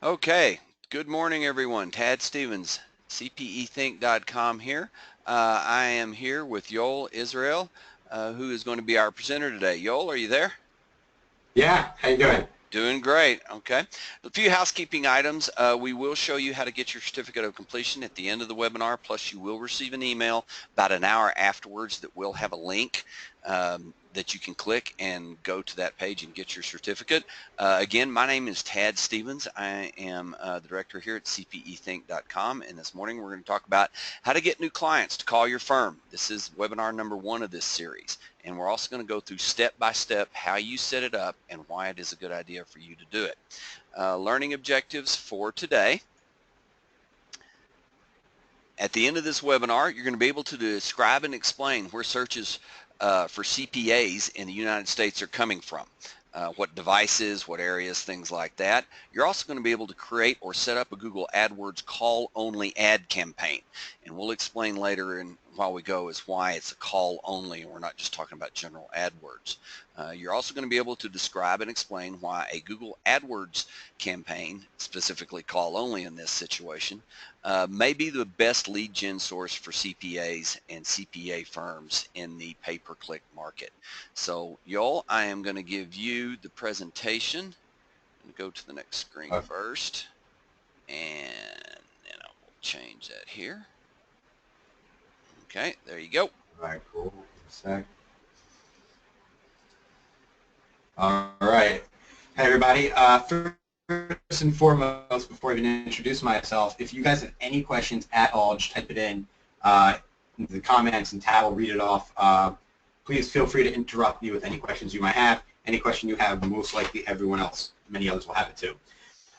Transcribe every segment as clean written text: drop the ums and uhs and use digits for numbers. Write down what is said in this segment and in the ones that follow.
Okay, good morning everyone. Tad Stevens, CPEthink.com here. I am here with Yoel Israel, who is going to be our presenter today. Yoel, are you there? Yeah, how you doing? Doing great. Okay. A few housekeeping items. We will show you how to get your certificate of completion at the end of the webinar, plus you will receive an email about an hour afterwards that will have a link that you can click and go to that page and get your certificate. Again, my name is Tad Stevens. I am the director here at CPEthink.com, and this morning we're going to talk about how to get new clients to call your firm. This is webinar number 1 of this series. And we're also going to go through step by step how you set it up and why it is a good idea for you to do it. Learning objectives for today. At the end of this webinar, you're going to be able to describe and explain where searches for CPAs in the United States are coming from. What devices, what areas, things like that. You're also going to be able to create or set up a Google AdWords call-only ad campaign. And we'll explain later and while we go is why it's a call-only and we're not just talking about general AdWords. You're also going to be able to describe and explain why a Google AdWords campaign, specifically call-only in this situation, may be the best lead gen source for CPAs and CPA firms in the pay-per-click market. So, Yoel, I am going to give you the presentation. I'm going to go to the next screen first, and then I will change that here. Okay, there you go. All right, cool. All right. Hey, everybody. First and foremost, before I even introduce myself, if you guys have any questions at all, just type it in the comments, and Tad will read it off. Please feel free to interrupt me with any questions you might have. Any question you have, most likely everyone else, many others will have it too.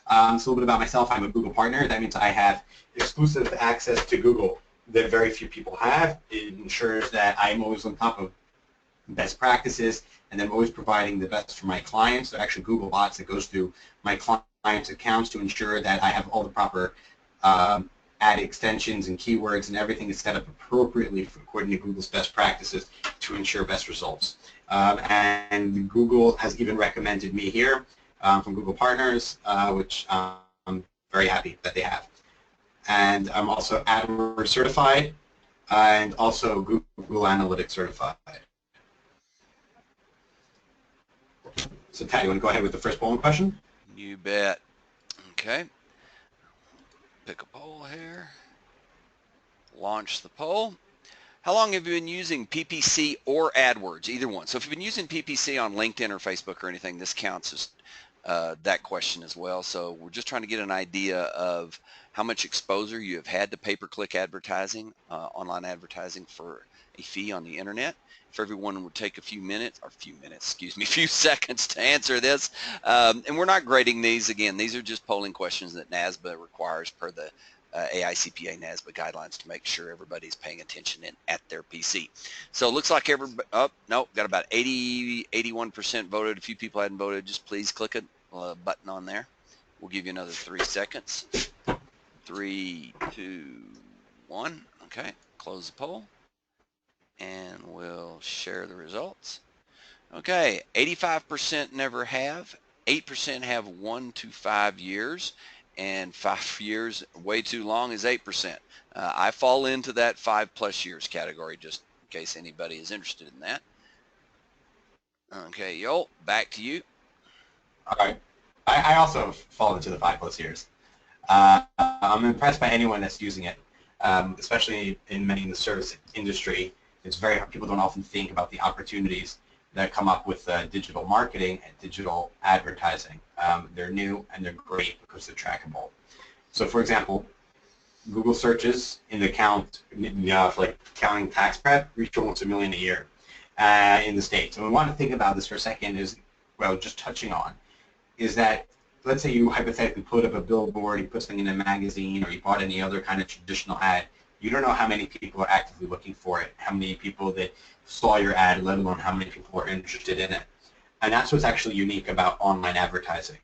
So a little bit about myself. I'm a Google partner. That means I have exclusive access to Google that very few people have. It ensures that I'm always on top of best practices, and then I'm always providing the best for my clients. They're actually Google bots that goes through my clients' accounts to ensure that I have all the proper ad extensions and keywords and everything is set up appropriately according to Google's best practices to ensure best results. And Google has even recommended me here from Google Partners, which I'm very happy that they have. And I'm also AdWords certified and also Google Analytics certified. So, Tad, you want to go ahead with the first polling question? You bet. Okay. Pick a poll here. Launch the poll. How long have you been using PPC or AdWords? Either one. So if you've been using PPC on LinkedIn or Facebook or anything, this counts as that question as well. So we're just trying to get an idea of how much exposure you have had to pay-per-click advertising, online advertising for a fee on the internet. If everyone would take a few seconds to answer this. And we're not grading these. Again, these are just polling questions that NASBA requires per the AICPA NASBA guidelines to make sure everybody's paying attention at their PC. So it looks like everybody, no, got about 81% voted. A few people hadn't voted. Just please click a button on there. We'll give you another 3 seconds. 3, 2, 1. Okay, close the poll. And we'll share the results. Okay, 85% never have. 8% have 1 to 5 years. And 5 years, way too long, is 8%. I fall into that 5+ years category, just in case anybody is interested in that. Okay, Yoel, back to you. All right. I also fall into the 5+ years. I'm impressed by anyone that's using it, especially in many in the service industry. It's very hard. People don't often think about the opportunities that come up with digital marketing and digital advertising. They're new and they're great because they're trackable. So, for example, Google searches in the count, for like counting tax prep, reach almost 1 million a year in the States. And we want to think about this for a second is, well, just touching on, is that let's say you hypothetically put up a billboard, you put something in a magazine, or you bought any other kind of traditional ad. You don't know how many people are actively looking for it, how many people that saw your ad, let alone how many people are interested in it. And that's what's actually unique about online advertising.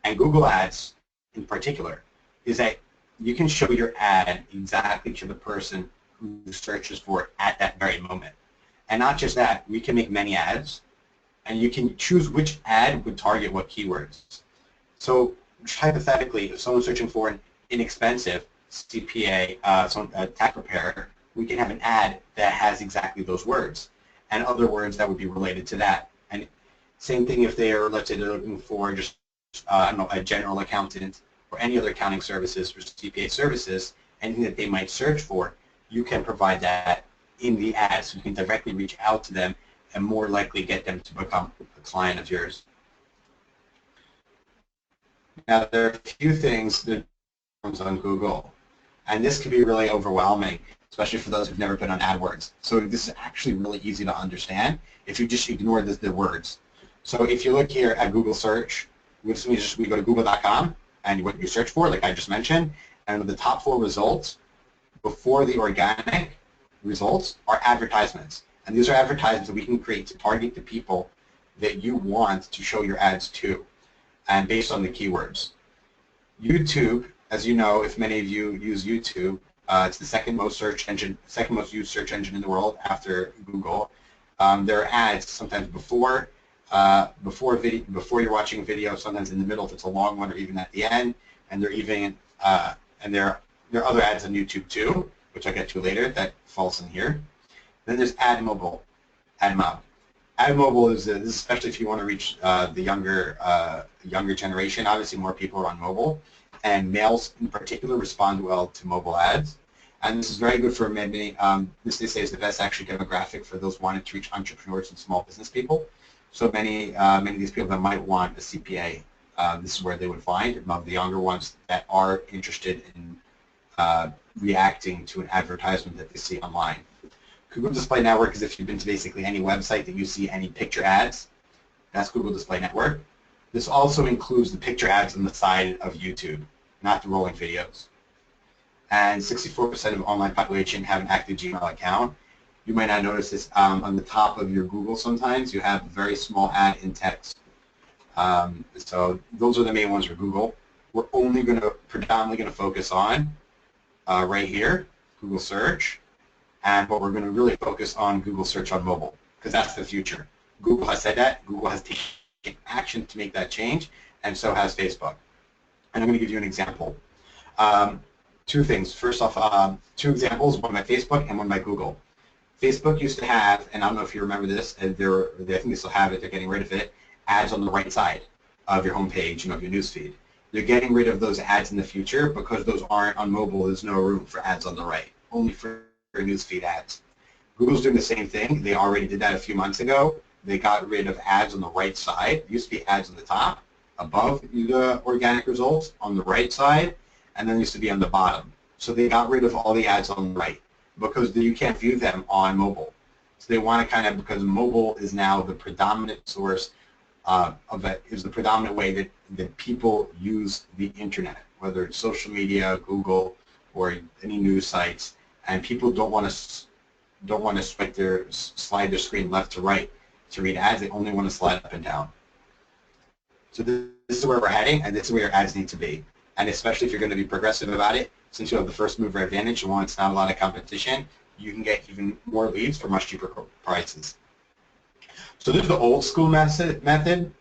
And Google Ads, in particular, is that you can show your ad exactly to the person who searches for it at that very moment. And not just that, we can make many ads, and you can choose which ad would target what keywords. So hypothetically, if someone's searching for an inexpensive CPA, tax preparer, we can have an ad that has exactly those words and other words that would be related to that. And same thing if they are, let's say they're looking for just, I don't know, a general accountant or any other accounting services or CPA services, anything that they might search for, you can provide that in the ad, so you can directly reach out to them and more likely get them to become a client of yours. Now, there are a few things that on Google, and this can be really overwhelming, especially for those who've never been on AdWords. So this is actually really easy to understand if you just ignore the words. So if you look here at Google search, we go to google.com and what you search for, like I just mentioned, and the top 4 results before the organic results are advertisements. And these are advertisements that we can create to target the people that you want to show your ads to, and based on the keywords. YouTube, as you know, if many of you use YouTube, it's the second most used search engine in the world after Google. There are ads sometimes before you're watching a video, sometimes in the middle if it's a long one, or even at the end. And there are other ads on YouTube too, which I'll get to later, that falls in here. Then there's AdMob. AdMob is especially if you want to reach the younger generation. Obviously, more people are on mobile, and males in particular respond well to mobile ads. And this is very good for many. This they say is the best actually demographic for those wanting to reach entrepreneurs and small business people. So many of these people that might want a CPA, this is where they would find among the younger ones that are interested in reacting to an advertisement that they see online. Google Display Network is if you've been to basically any website that you see any picture ads. That's Google Display Network. This also includes the picture ads on the side of YouTube, not the rolling videos. And 64% of online population have an active Gmail account. You might not notice this on the top of your Google sometimes. You have a very small ad in text. So those are the main ones for Google. We're only predominantly going to focus on right here, Google search. And what we're going to really focus on Google search on mobile, because that's the future. Google has said that. Google has taken action to make that change, and so has Facebook. And I'm going to give you an example. 2 things. First off, 2 examples, one by Facebook and one by Google. Facebook used to have, and I don't know if you remember this, I think they still have it, they're getting rid of it, ads on the right side of your homepage, of your newsfeed. They're getting rid of those ads in the future because those aren't on mobile. There's no room for ads on the right, only for newsfeed ads. Google's doing the same thing. They already did that a few months ago. They got rid of ads on the right side. It used to be ads on the top, above the organic results, on the right side, and then used to be on the bottom. So they got rid of all the ads on the right because you can't view them on mobile. So they want to because mobile is now the predominant source is the predominant way that people use the internet, whether it's social media, Google, or any news sites. And people don't want to slide their screen left to right to read ads. They only want to slide up and down. So this is where we're heading, and this is where your ads need to be. And especially if you're going to be progressive about it, since you have the first mover advantage and one, it's not a lot of competition, you can get even more leads for much cheaper prices. So this is the old school method,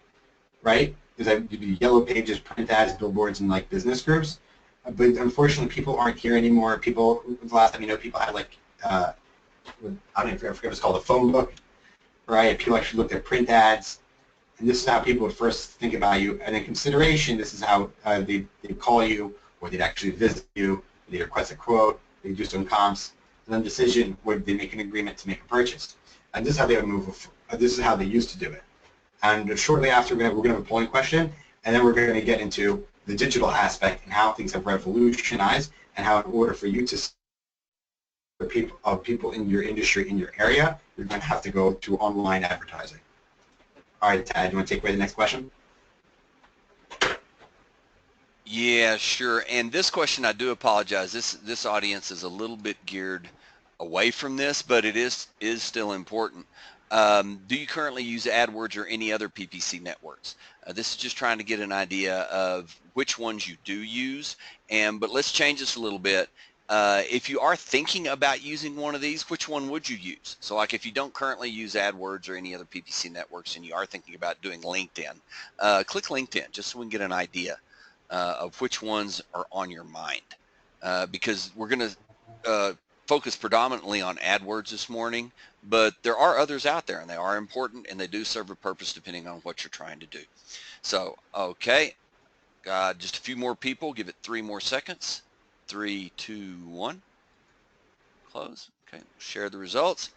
right? Is that you do yellow pages, print ads, billboards, and like business groups. But unfortunately, people aren't here anymore. The last time people had I forget what it's called, a phone book, right? People actually looked at print ads, and this is how people would first think about you. And in consideration, this is how they'd call you, or they'd actually visit you, they request a quote, they do some comps, and then decision would they make an agreement to make a purchase. And this is how they would move. This is how they used to do it. And shortly after, we're going to have a polling question, and then we're going to get into the digital aspect and how things have revolutionized, and how in order for you to people in your industry, in your area, you're going to have to go to online advertising. All right, Tad, you want to take away the next question? Yeah, sure. And this question, I do apologize. This audience is a little bit geared away from this, but it is still important. Do you currently use AdWords or any other PPC networks? This is just trying to get an idea of which ones you do use. But let's change this a little bit. If you are thinking about using one of these, which one would you use? So like if you don't currently use AdWords or any other PPC networks and you are thinking about doing LinkedIn, click LinkedIn just so we can get an idea. of which ones are on your mind, because we're going to focus predominantly on AdWords this morning, but there are others out there, and they are important, and they do serve a purpose depending on what you're trying to do. So, okay, just a few more people. Give it 3 more seconds. 3, 2, 1. Close. Okay, share the results.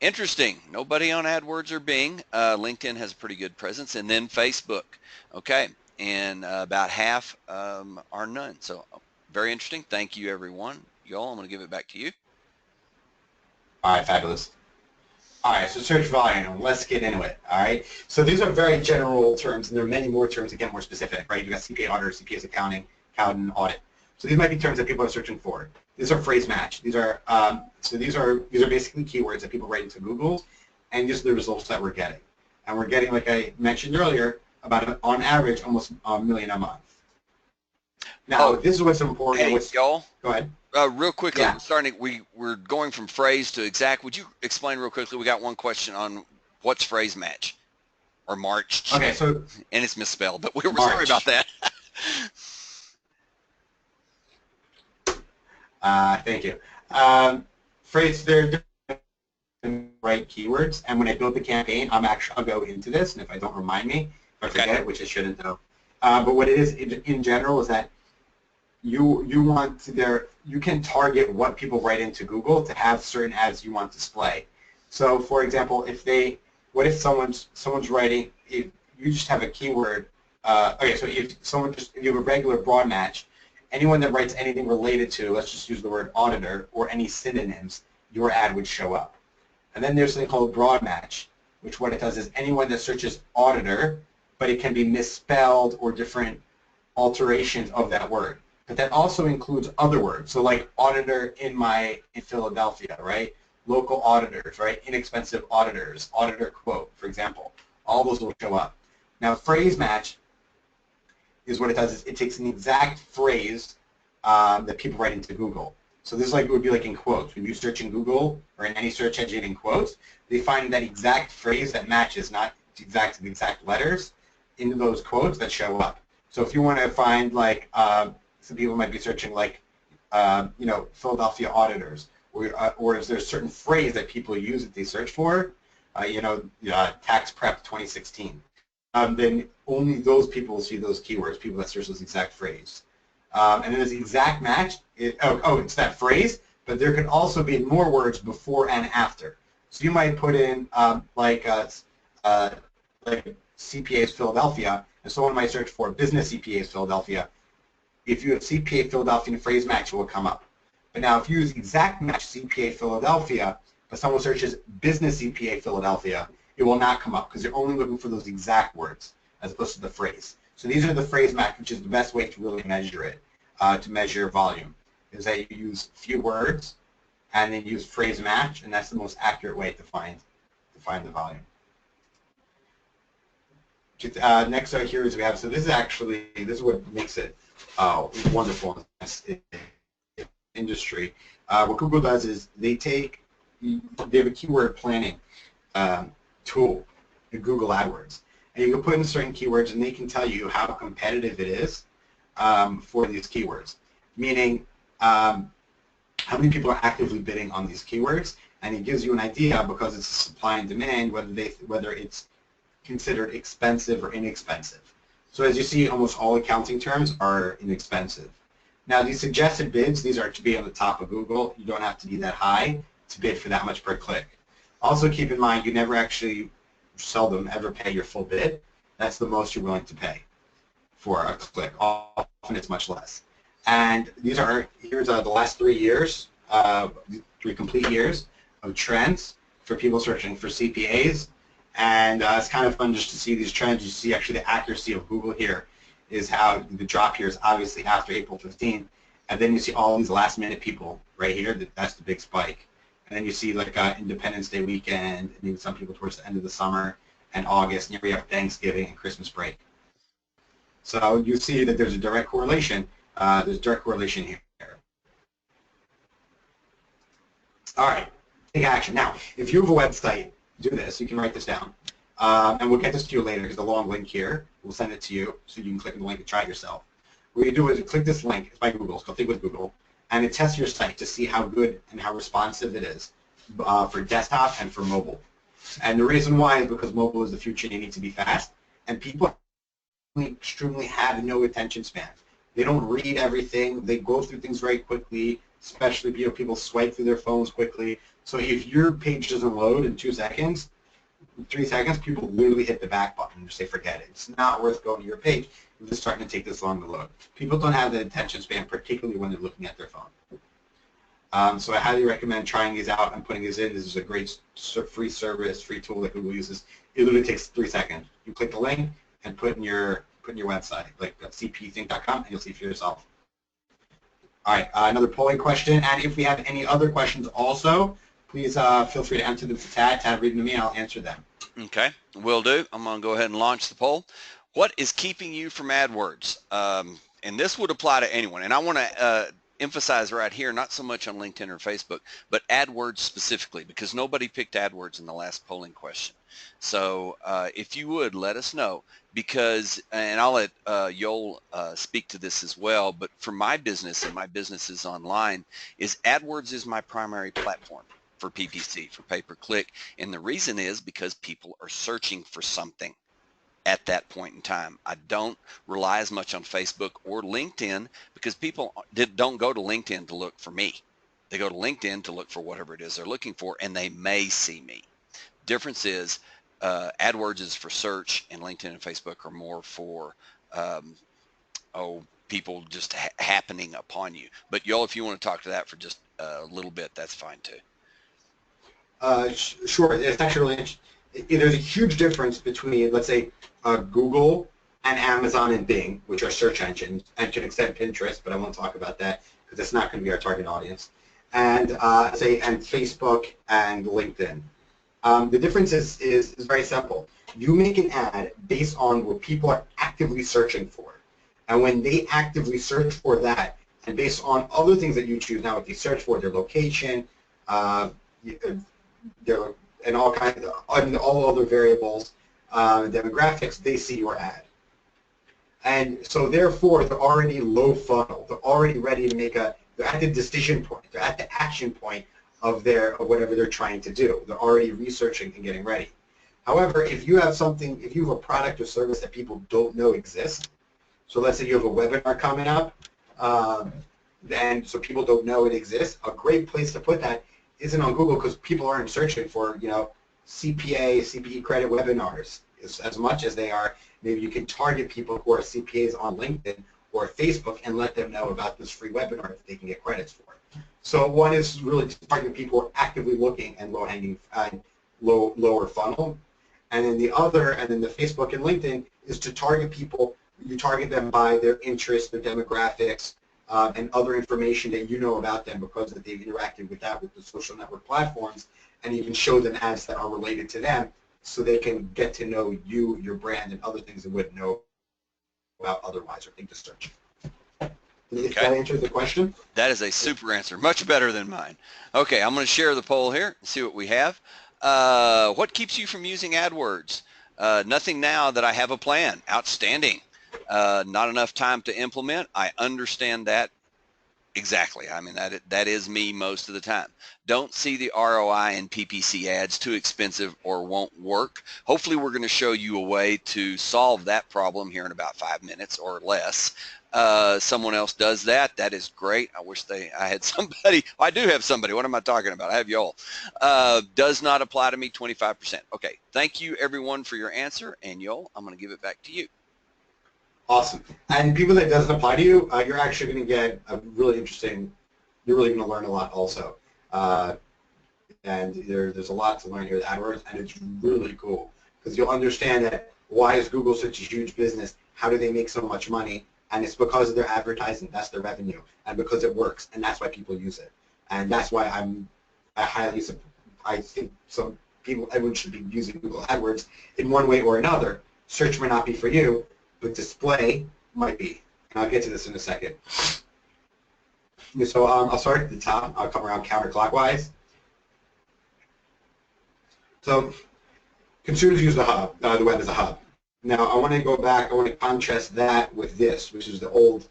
Interesting. Nobody on AdWords or Bing. LinkedIn has a pretty good presence, and then Facebook. Okay, and about half are none. So very interesting. Thank you, everyone. Yoel, I'm going to give it back to you. All right, fabulous. All right, so search volume. Let's get into it. All right. So these are very general terms, and there are many more terms that get more specific, right? You've got CPA auditor, CPAs accounting, accountant, audit. So these might be terms that people are searching for. These are phrase match. These are these are basically keywords that people write into Google, and these are the results that we're getting. And we're getting, like I mentioned earlier, about on average almost $1 million a month. Now, this is what's important. Hey, Yoel. Go ahead. Real quickly, Yeah. we're going from phrase to exact. Would you explain real quickly? We got one question on what's phrase match or March. Okay, so and it's misspelled, but we're sorry about that. Thank you. Phrase, they're right keywords, and when I build the campaign, I'll go into this, and if I don't remind me, if I forget it, which I shouldn't though. But what it is in general is that you can target what people write into Google to have certain ads you want to display. So, for example, what if someone's writing, if you just have a keyword, okay, so if you have a regular broad match, anyone that writes anything related to, let's just use the word auditor or any synonyms, your ad would show up. And then there's something called broad match, which what it does is anyone that searches auditor, but it can be misspelled or different alterations of that word. But that also includes other words. So like auditor in Philadelphia, right? Local auditors, right? Inexpensive auditors, auditor quote, for example. All those will show up. Now phrase match is what it does is it takes an exact phrase that people write into Google. So this would be like in quotes. When you search in Google or in any search engine in quotes, they find that exact phrase that matches, not the exact letters, into those quotes that show up. So if you want to find like, some people might be searching like, Philadelphia auditors, or is there a certain phrase that people use that they search for, tax prep 2016. Then only those people will see those keywords, people that search those exact phrase. And then there's the exact match. It's that phrase, but there can also be more words before and after. So you might put in like CPAs Philadelphia, and someone might search for business CPAs Philadelphia. If you have CPA Philadelphia and phrase match, it will come up. But now if you use exact match CPA Philadelphia, but someone searches business CPA Philadelphia, it will not come up because you're only looking for those exact words as opposed to the phrase. So these are the phrase match, which is the best way to really measure it, to measure volume, is that you use few words and then use phrase match, and that's the most accurate way to find the volume. Next out here is we have, so this is what makes it wonderful in this industry. What Google does is they have a keyword planning tool in Google AdWords. And you can put in certain keywords and they can tell you how competitive it is for these keywords. Meaning how many people are actively bidding on these keywords, and it gives you an idea because it's supply and demand whether it's considered expensive or inexpensive. So as you see, almost all accounting terms are inexpensive. Now these suggested bids, these are to be on the top of Google. You don't have to be that high to bid for that much per click. Also keep in mind, you never actually seldom ever pay your full bid. That's the most you're willing to pay for a click. Often it's much less. And here's the last 3 years, 3 complete years of trends for people searching for CPAs. And it's kind of fun just to see these trends. You see actually the accuracy of Google here is how the drop here is obviously after April 15. And then you see all these last minute people right here. That's the big spike. And then you see like Independence Day weekend, and even some people towards the end of the summer and August, and here we have Thanksgiving and Christmas break. So you see that there's a direct correlation. There's direct correlation here. All right, take action. Now, if you have a website, do this. You can write this down. And we'll get this to you later because the long link here, we'll send it to you so you can click on the link and try it yourself. what you do is you click this link. It's by Google. It's called Think with Google. And it tests your site to see how good and how responsive it is for desktop and for mobile. And the reason why is because mobile is the future. You need to be fast. And people extremely have no attention span. They don't read everything. They go through things very quickly, especially people swipe through their phones quickly. So if your page doesn't load in 2 seconds, 3 seconds, people literally hit the back button and just say, forget it. It's not worth going to your page if it's starting to take this long to load. People don't have the attention span, particularly when they're looking at their phone. So I highly recommend trying these out and putting these in. This is a great free service, free tool that Google uses. It literally takes 3 seconds. You click the link and put in your website, like cpthink.com, and you'll see for yourself. All right, another polling question, and if we have any other questions also, please feel free to enter them to Tad, read them to me, and I'll answer them. Okay, will do. I'm going to go ahead and launch the poll. What is keeping you from AdWords? And this would apply to anyone, and I want to emphasize right here, not so much on LinkedIn or Facebook, but AdWords specifically, because nobody picked AdWords in the last polling question. So if you would, let us know, because, and I'll let Yoel speak to this as well, but for my business, and my business is online, is AdWords is my primary platform for PPC, for pay-per-click, and the reason is because people are searching for something at that point in time. I don't rely as much on Facebook or LinkedIn because people don't go to LinkedIn to look for me. They go to LinkedIn to look for whatever it is they're looking for, and they may see me. Difference is AdWords is for search, and LinkedIn and Facebook are more for people just happening upon you. But Yoel, if you want to talk to that for just a little bit, that's fine too. Sure. It's actually there's a huge difference between, let's say, Google and Amazon and Bing, which are search engines, and to an extent Pinterest, but I won't talk about that because it's not going to be our target audience, and and Facebook and LinkedIn. The difference is very simple. You make an ad based on what people are actively searching for, and when they actively search for that, and based on other things that you choose, now if you search for their location, and all kinds of, and all other variables, demographics, they see your ad. And so therefore, they're already low funnel. They're already ready to they're at the decision point. They're at the action point of whatever they're trying to do. They're already researching and getting ready. However, if you have a product or service that people don't know exists, so let's say you have a webinar coming up, and so people don't know it exists, a great place to put that isn't on Google because people aren't searching for, CPE credit webinars as much as they are. Maybe you can target people who are CPAs on LinkedIn or Facebook and let them know about this free webinar that they can get credits for. So one is really targeting people who are actively looking and low-hanging, lower funnel. And then the Facebook and LinkedIn is to target people. You target them by their interests, their demographics, and other information that you know about them because they've interacted with the social network platforms, and even show them ads that are related to them so they can get to know you, your brand, and other things they wouldn't know about otherwise or think to search. If that answers the question? That is a super answer, much better than mine. Okay, I'm going to share the poll here and see what we have. What keeps you from using AdWords? Nothing now that I have a plan. Outstanding. Not enough time to implement. I understand that exactly. I mean, that is me most of the time. Don't see the ROI in PPC ads, too expensive or won't work. Hopefully we're going to show you a way to solve that problem here in about 5 minutes or less. Someone else does that. That is great. I wish I had somebody. I do have somebody. What am I talking about? I have Yoel. Does not apply to me, 25%. Okay. Thank you, everyone, for your answer. And Yoel, I'm going to give it back to you. Awesome. And people that doesn't apply to you, you're actually going to get a really interesting, you're really going to learn a lot also. And there's a lot to learn here with AdWords, and it's really cool because you'll understand that why is Google such a huge business? How do they make so much money? And it's because of their advertising. That's their revenue, and because it works, and that's why people use it. And that's why I think everyone should be using Google AdWords in one way or another. Search may not be for you, but display might be. And I'll get to this in a second. So I'll start at the top. I'll come around counterclockwise. So consumers use the web as a hub. Now I want to go back. I want to contrast that with this, which is the old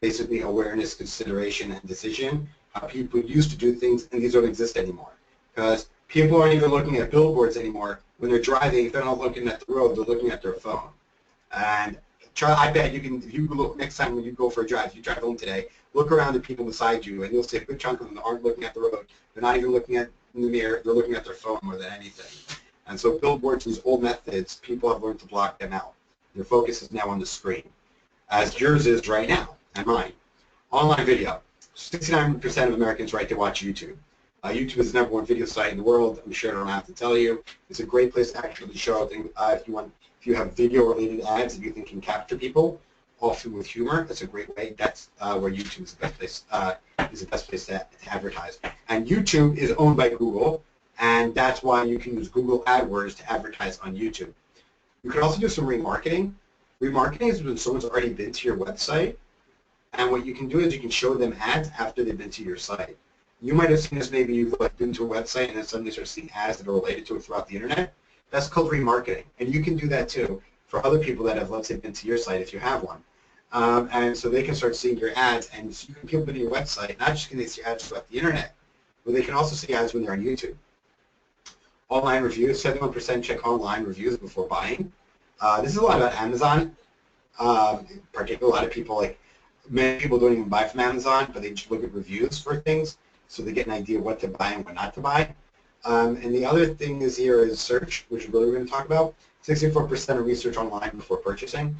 basically awareness, consideration, and decision. How people used to do things, and these don't exist anymore. Because people aren't even looking at billboards anymore. When they're driving, if they're not looking at the road, they're looking at their phone. And I bet you can, if you look next time when you go for a drive, if you drive home today, look around at people beside you, and you'll see a good chunk of them aren't looking at the road. They're not even looking at in the mirror. They're looking at their phone more than anything. And so billboards, these old methods, people have learned to block them out. Their focus is now on the screen, as yours is right now, and mine. Online video. 69% of Americans write to watch YouTube. YouTube is the #1 video site in the world. I'm sure I don't have to tell you. It's a great place to actually show things. If you have video-related ads that you think can capture people, often with humor, that's a great way. That's where YouTube is the best place to advertise. And YouTube is owned by Google, and that's why you can use Google AdWords to advertise on YouTube. You can also do some remarketing. Remarketing is when someone's already been to your website, and what you can do is you can show them ads after they've been to your site. You might have seen this, maybe you've been to a website and then suddenly start seeing ads that are related to it throughout the internet. That's called remarketing, and you can do that too for other people that have, let's say, been to your site if you have one. And so they can start seeing your ads, and so you can people to your website, not just can they see ads throughout the internet, but they can also see ads when they're on YouTube. Online reviews, 71% check online reviews before buying. This is a lot about Amazon. Particularly, a lot of people, many people don't even buy from Amazon, but they just look at reviews for things, so they get an idea what to buy and what not to buy. And the other thing is here is search, which is really we're going to talk about. 64% of research online before purchasing.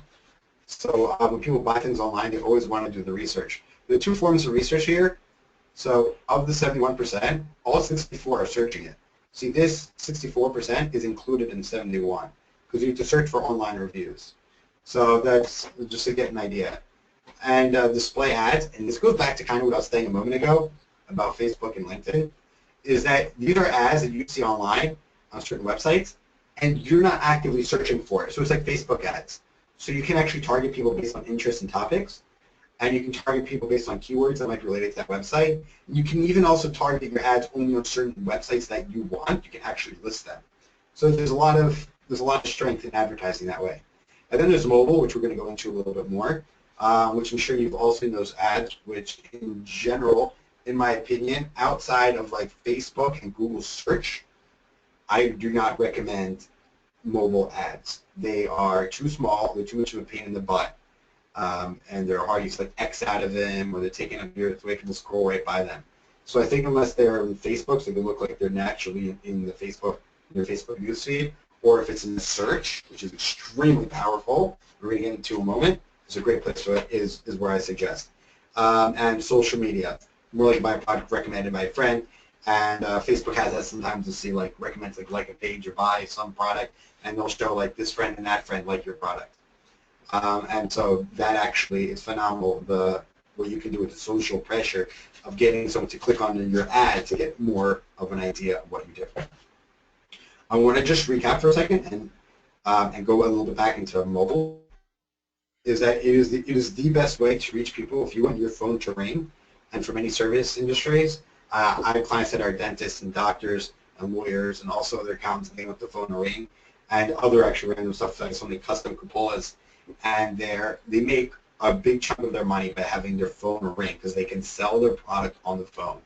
So when people buy things online, they always want to do the research. There are two forms of research here. So of the 71%, all 64 are searching it. See, this 64% is included in 71 because you have to search for online reviews. So that's just to get an idea. And display ads, and this goes back to kind of what I was saying a moment ago about Facebook and LinkedIn, is that these are ads that you see online on certain websites, and you're not actively searching for it. So it's like Facebook ads. So you can actually target people based on interests and topics, and you can target people based on keywords that might be related to that website. You can even also target your ads only on certain websites that you want. You can actually list them. So there's a lot of strength in advertising that way. And then there's mobile, which we're going to go into a little bit more, which I'm sure you've all seen those ads, which in general, in my opinion, outside of Facebook and Google search, I do not recommend mobile ads. They are too small, they're too much of a pain in the butt, and they're hard. You select X out of them, or they're taking up the way people scroll right by them. So I think unless they're in Facebook, so they look like they're naturally in your Facebook newsfeed, or if it's in the search, which is extremely powerful, we're going to get into in a moment, it's a great place for it, is where I suggest. And social media, more like my product recommended by a friend, and Facebook has that sometimes to see recommends like a page or buy some product, and they'll show this friend and that friend like your product. And so that actually is phenomenal, what you can do with the social pressure of getting someone to click on your ad to get more of an idea of what you do. I want to just recap for a second and go a little bit back into mobile. Is that it is the best way to reach people if you want your phone to ring, and for many service industries, I have clients that are dentists and doctors and lawyers and also other accountants, and they want the phone to ring, and other actual random stuff like something custom cupolas, and they make a big chunk of their money by having their phone ring because they can sell their product on the phone.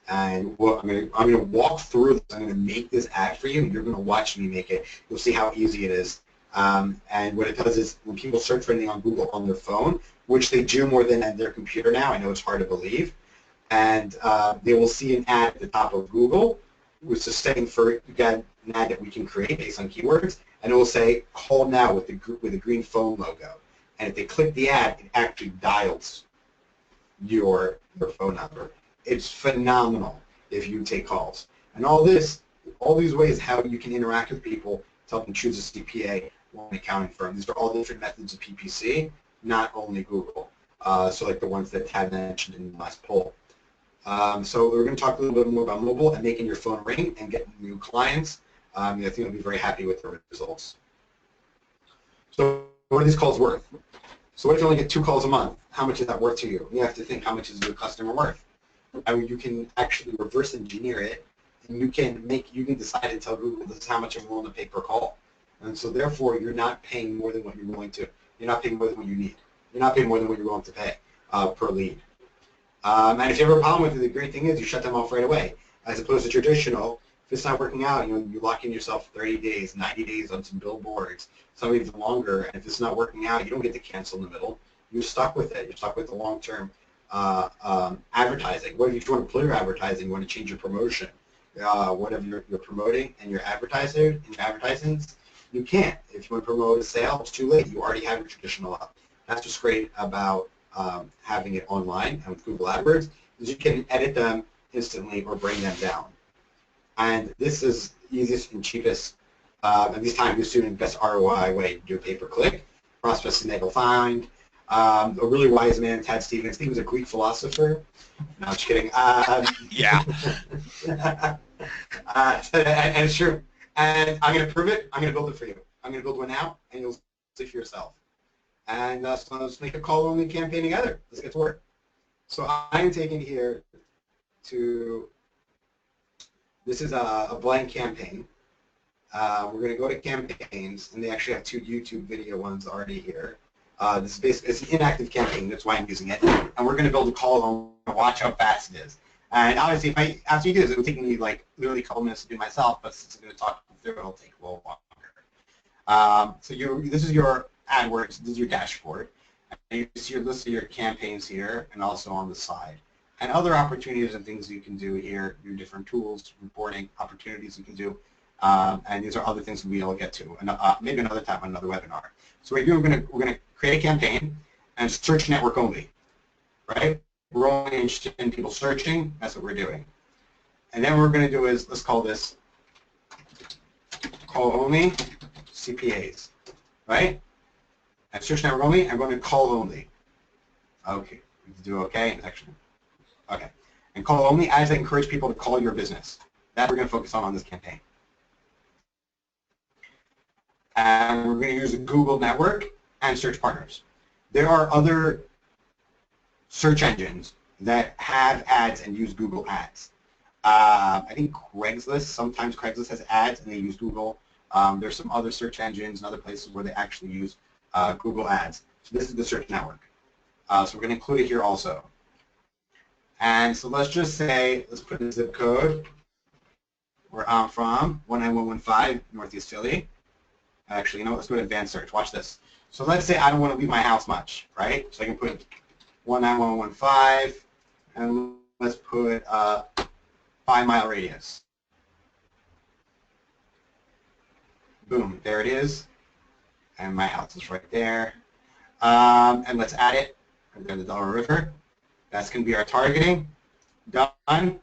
And I'm going to walk through this. I'm going to make this ad for you, and you're going to watch me make it. You'll see how easy it is. And what it does is when people search for anything on Google on their phone, which they do more than on their computer now, I know it's hard to believe, and they will see an ad at the top of Google, which is saying for an ad that we can create based on keywords, and it will say call now with the green phone logo. And if they click the ad, it actually dials your phone number. It's phenomenal if you take calls. And all these ways how you can interact with people to help them choose a CPA or an accounting firm. These are all different methods of PPC, not only Google. So like the ones that Tad mentioned in the last poll. So we're going to talk a little bit more about mobile and making your phone ring and getting new clients. I think you'll be very happy with the results. So what are these calls worth? So what if you only get 2 calls a month? How much is that worth to you? You have to think, how much is your customer worth? You can actually reverse engineer it, and you can decide and tell Google this is how much I'm willing to pay per call. And so therefore, you're not paying more than what you're willing to. You're not paying more than what you need. You're not paying more than what you're willing to pay. per lead. And if you have a problem with it, the great thing is you shut them off right away, as opposed to traditional. If it's not working out, you lock in yourself 30 days, 90 days on some billboards, some even longer. And if it's not working out, you don't get to cancel in the middle. You're stuck with it. You're stuck with the long-term advertising. What if you want to pull your advertising? You want to change your promotion? Whatever you're promoting and your advertisements, you can't. If you want to promote a sale, it's too late. You already have your traditional up. That's what's great about having it online and with Google AdWords, is you can edit them instantly or bring them down. And this is the easiest and cheapest, and these time consuming best ROI way to do pay-per-click. Prospects to never find. A really wise man, Tad Stevens. He was a Greek philosopher. No, I'm just kidding. Yeah. And it's true. And I'm going to prove it. I'm going to build it for you. I'm going to build one now, and you'll see for yourself. And so let's make a call-only campaign together. Let's get to work. So I'm taking here to, this is a blank campaign. We're going to go to campaigns, and they actually have 2 YouTube video ones already here. This is basically, it's an inactive campaign. That's why I'm using it. And we're going to build a call and watch how fast it is. And obviously, after you do this, it will take me like literally a couple minutes to do myself. But since I'm going to talk through, it'll take a little longer. So this is your AdWords. This is your dashboard. And you see your list of your campaigns here, and also on the side. And other opportunities and things you can do here. Your different tools, reporting opportunities you can do. And these are other things we'll get to, and maybe another time on another webinar. So we're going to create a campaign and search network only, right? We're only interested in people searching. That's what we're doing. And then what we're going to do is, let's call this call only CPAs, right? And search network only, I'm going to call only. Okay, we can do okay, actually. Okay. And call only as I encourage people to call your business. That we're going to focus on this campaign. And we're going to use a Google network and search partners. There are other search engines that have ads and use Google ads. I think sometimes Craigslist has ads and they use Google. There's some other search engines and other places where they actually use Google ads. So this is the search network. So we're going to include it here also. And so let's just say, let's put in the zip code where I'm from, 19115, Northeast Philly. Actually, let's do an advanced search. Watch this. So let's say I don't want to leave my house much, right? So I can put 19115, and let's put 5-mile radius. Boom, there it is. And my house is right there. And let's add it. Right there, the Delaware River. That's going to be our targeting. Done.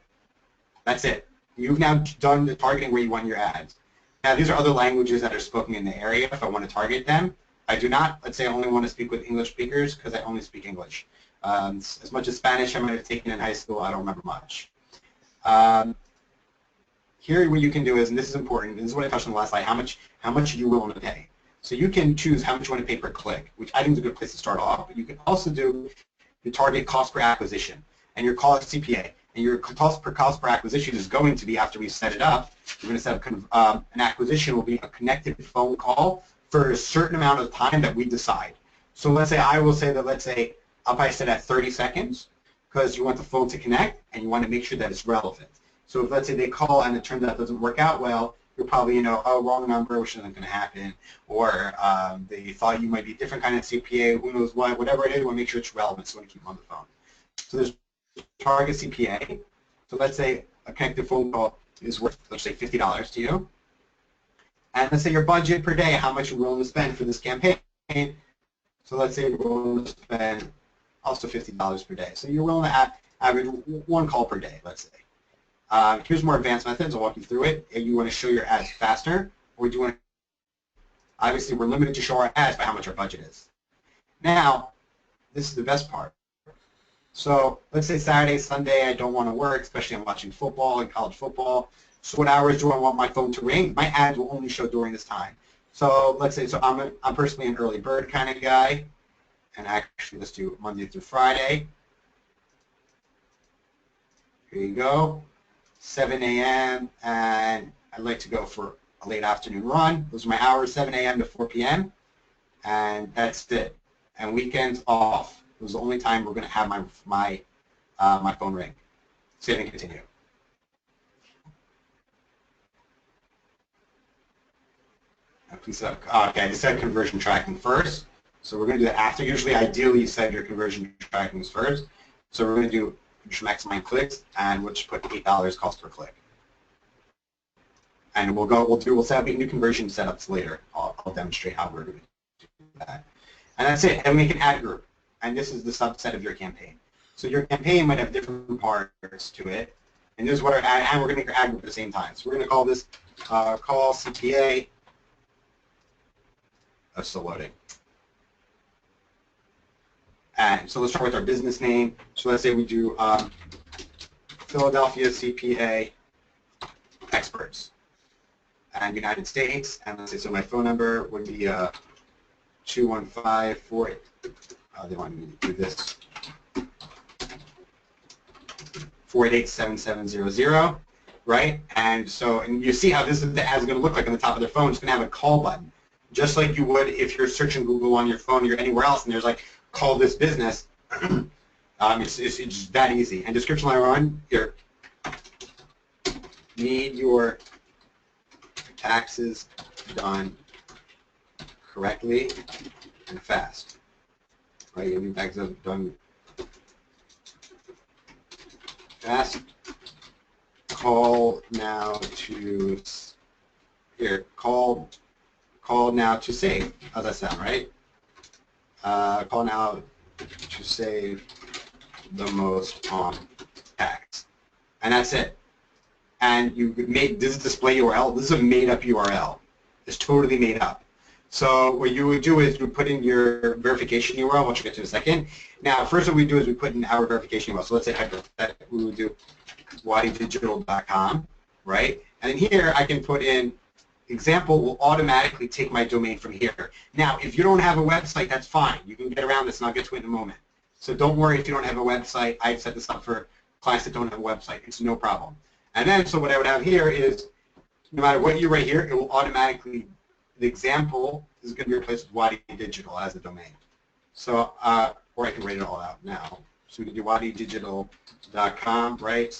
That's it. You've now done the targeting where you want your ads. Now, these are other languages that are spoken in the area if I want to target them. I do not, let's say I only want to speak with English speakers because I only speak English. As much as Spanish I might have taken in high school, I don't remember much. Here what you can do is, and this is important, this is what I touched on the last slide, how much are you willing to pay? So you can choose how much you want to pay per click, which I think is a good place to start off, but you can also do the target cost per acquisition, and your cost CPA. And your cost per acquisition is going to be, after we set it up, we're going to set up an acquisition will be a connected phone call for a certain amount of time that we decide. So let's say I will say that, let's say I'll probably set at 30 seconds because you want the phone to connect and you want to make sure that it's relevant. So if let's say they call and it turns out it doesn't work out well, you're probably, oh, wrong number, which isn't going to happen, or they thought you might be a different kind of CPA, who knows what, whatever it is, you want to make sure it's relevant, so you want to keep them on the phone. So there's target CPA. So let's say a connected phone call is worth, let's say, $50 to you. And let's say your budget per day, how much you're willing to spend for this campaign. So let's say you're willing to spend also $50 per day. So you're willing to average 1 call per day, let's say. Here's more advanced methods. I'll walk you through it. You want to show your ads faster, or do you want to, obviously we're limited to show our ads by how much our budget is. Now, this is the best part. So let's say Saturday, Sunday, I don't want to work, especially I'm watching football and college football. So what hours do I want my phone to ring? My ads will only show during this time. So let's say, so I'm personally an early bird kind of guy, and actually let's do Monday through Friday. Here you go, 7 a.m. and I'd like to go for a late afternoon run. Those are my hours, 7 a.m. to 4 p.m. and that's it. And weekends off. It was the only time we're going to have my phone ring. Save and continue. Okay, I just said conversion tracking first. So we're going to do that after. Usually, ideally, you set your conversion trackings first. So we're going to do maximize clicks, and we'll just put $8 cost per click. And we'll set up new conversion setups later. I'll demonstrate how we're going to do that. And that's it. And we can add group. And this is the subset of your campaign. So your campaign might have different parts to it. And this is what and we're going to make our ad group at the same time. So we're going to call this call CPA. Still loading. And so let's start with our business name. So let's say we do Philadelphia CPA experts and United States. And let's say so my phone number would be 215-48. They want me to do this. 488-7700, right? And so, and you see how this is the ad is going to look like on the top of their phone. It's going to have a call button, just like you would if you're searching Google on your phone or you're anywhere else, and there's like call this business. It's that easy. And description line on here. Need your taxes done correctly and fast. Right? You need taxes done fast. Call now to here. Call now to save. How's that sound, right? Call now to save the most on tax. And that's it. And you made this is display URL. This is a made-up URL. It's totally made up. So what you would do is you put in your verification URL, which we'll get to in a second. Now, first what we do is we put in our verification URL. So let's say we would do wadidigital.com, right? And then here I can put in example will automatically take my domain from here. Now, if you don't have a website, that's fine. You can get around this, and I'll get to it in a moment. So don't worry if you don't have a website. I've set this up for clients that don't have a website. It's no problem. And then, so what I would have here is, no matter what you write here, it will automatically, the example is going to be replaced with Wadi Digital as the domain. So, or I can write it all out now. So we can do wadidigital.com, right,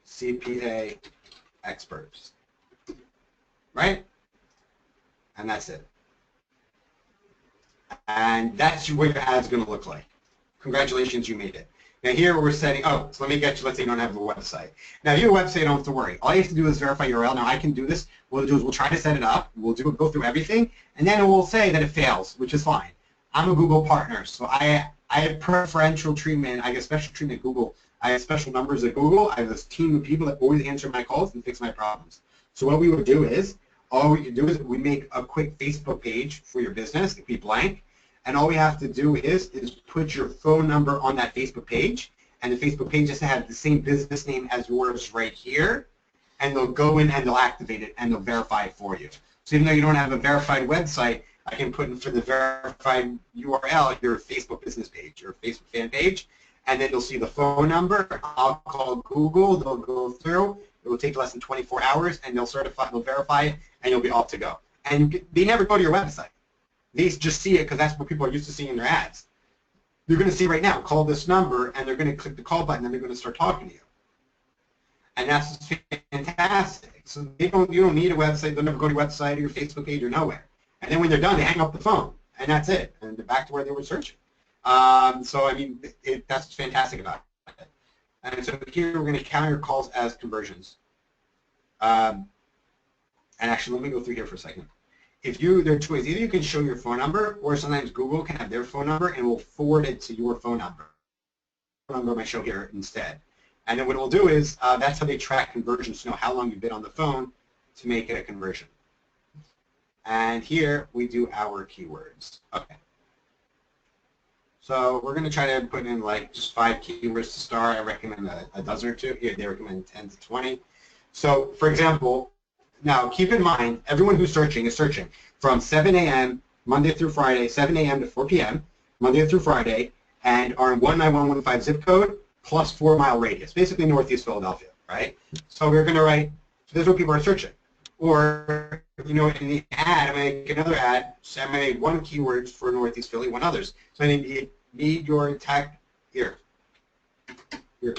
/CPA experts, right? And that's it. And that's what your ad is going to look like. Congratulations, you made it. Now here we're setting, so let me get you, let's say you don't have a website. Now your website, you don't have to worry. All you have to do is verify URL. Now I can do this. What we'll do is we'll try to set it up. We'll go through everything, and then it will say that it fails, which is fine. I'm a Google partner, so I have preferential treatment. I get special treatment at Google. I have special numbers at Google. I have this team of people that always answer my calls and fix my problems. So what we would do is, all we can do is we make a quick Facebook page for your business. It could be blank. And all we have to do is put your phone number on that Facebook page, and the Facebook page has to have the same business name as yours right here, and they'll go in and they'll activate it and they'll verify it for you. So even though you don't have a verified website, I can put in for the verified URL your Facebook business page or Facebook fan page, and then you'll see the phone number. I'll call Google, they'll go through. It will take less than 24 hours, and they'll certify, they'll verify it, and you'll be all to go. And they never go to your website. They just see it because that's what people are used to seeing in their ads. They're going to see right now, call this number, and they're going to click the call button, and they're going to start talking to you. And that's fantastic. So you don't need a website. They'll never go to your website or your Facebook page or nowhere. And then when they're done, they hang up the phone, and that's it. And they're back to where they were searching. So, I mean, that's what's fantastic about it. And so here we're going to count your calls as conversions. And actually, let me go through here for a second. There are two ways. Either you can show your phone number, or sometimes Google can have their phone number and will forward it to your phone number. Phone number might show here instead. And then what it will do is, that's how they track conversions to know how long you've been on the phone to make it a conversion. And here we do our keywords. Okay. So we're going to try to put in like just 5 keywords to start. I recommend a dozen or two. Here they recommend 10 to 20. So for example, now keep in mind, everyone who's searching is searching from 7 a.m. Monday through Friday, 7 a.m. to 4 p.m. Monday through Friday, and are in 19115 zip code plus 4-mile radius, basically northeast Philadelphia, right? So we're going to write, so this is what people are searching. Or, you know, in the ad, I make another ad, so I make one keyword for Northeast Philly, one others. So I need your tag here. Here.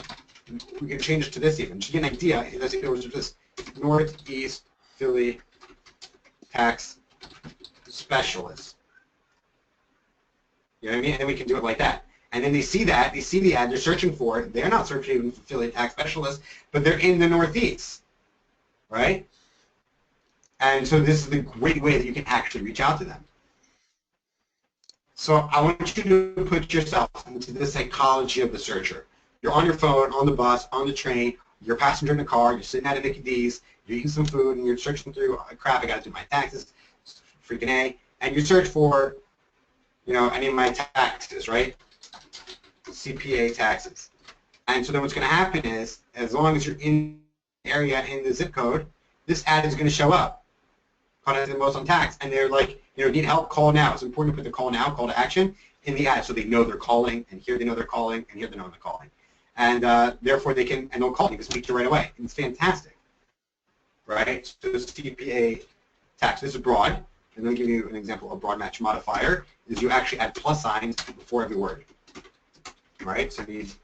We can change it to this even. Just to get an idea, it doesn't go to this Northeast Philly tax specialist. You know what I mean? And then we can do it like that. And then they see that, they see the ad, they're searching for it. They're not searching for Philly tax specialist, but they're in the Northeast, right? And so this is the great way that you can actually reach out to them. So I want you to put yourself into the psychology of the searcher. You're on your phone, on the bus, on the train, you're a passenger in the car, you're sitting at a Mickey D's, you're eating some food, and you're searching through, oh, crap, I got to do my taxes, freaking A, and you search for, you know, any of my taxes, right? CPA taxes. And so then what's going to happen is, as long as you're in the area, in the zip code, this ad is going to show up. Call the most on tax, and they're like, you know, need help, call now. It's important to put the call now, call to action, in the ad, so they know they're calling, and here they know they're calling, and here they know they're calling, and therefore they can, and they'll call you to speak to you right away. And it's fantastic, right? So the CPA tax, this is broad, and let me give you an example. A broad match modifier is you actually add plus signs before every word, right? So these.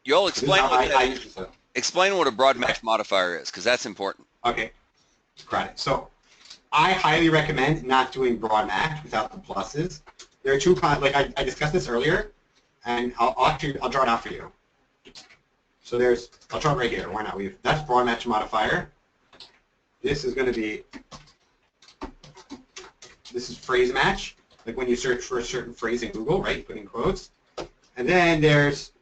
You'll explain explain what a broad match modifier is, because that's important. Okay. Got it. So I highly recommend not doing broad match without the pluses. There are two kinds, like I discussed this earlier, and I'll draw it out for you. So I'll draw it right here. Why not? That's broad match modifier. This is going to be, this is phrase match, like when you search for a certain phrase in Google, right? You put in quotes. And then there's